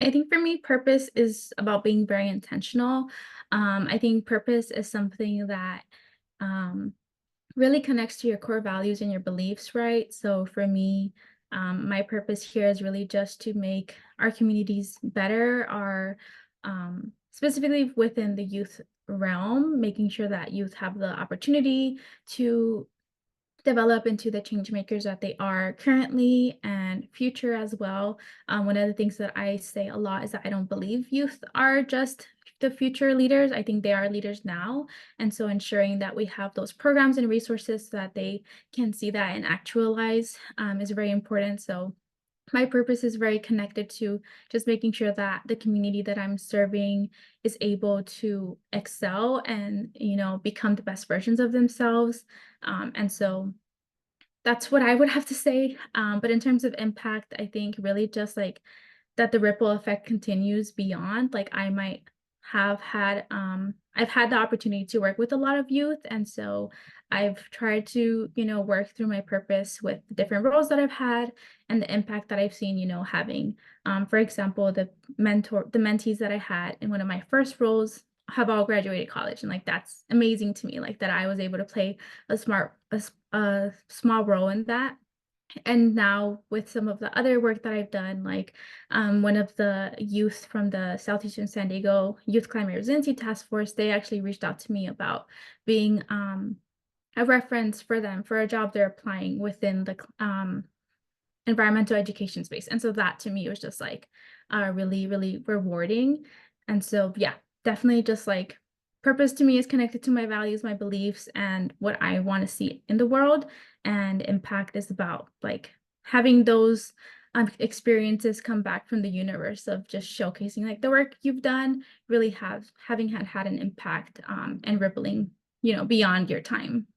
I think for me, purpose is about being very intentional. I think purpose is something that um, really connects to your core values and your beliefs, right? So for me, my purpose here is really just to make our communities better, our specifically within the youth realm, making sure that youth have the opportunity to develop into the change makers that they are currently and future as well. One of the things that I say a lot is that I don't believe youth are just the future leaders. I think they are leaders now. And so ensuring that we have those programs and resources so that they can see that and actualize is very important. So my purpose is very connected to just making sure that the community that I'm serving is able to excel and, become the best versions of themselves. And so that's what I would have to say. But in terms of impact, I think really just like that the ripple effect continues beyond. Like I've had the opportunity to work with a lot of youth. And so I've tried to, work through my purpose with the different roles that I've had and the impact that I've seen, having. For example, the mentees that I had in one of my first roles have all graduated college. And like that's amazing to me, like that I was able to play a small role in that. And now with some of the other work that I've done, like one of the youth from the Southeastern San Diego Youth Climate Resiliency Task Force, they actually reached out to me about being a reference for them for a job they're applying within the environmental education space. And so that to me was just like really, really rewarding. And so, yeah, definitely just like purpose to me is connected to my values, my beliefs, and what I want to see in the world. And impact is about like having those experiences come back from the universe of just showcasing like the work you've done really having had an impact and rippling, beyond your time.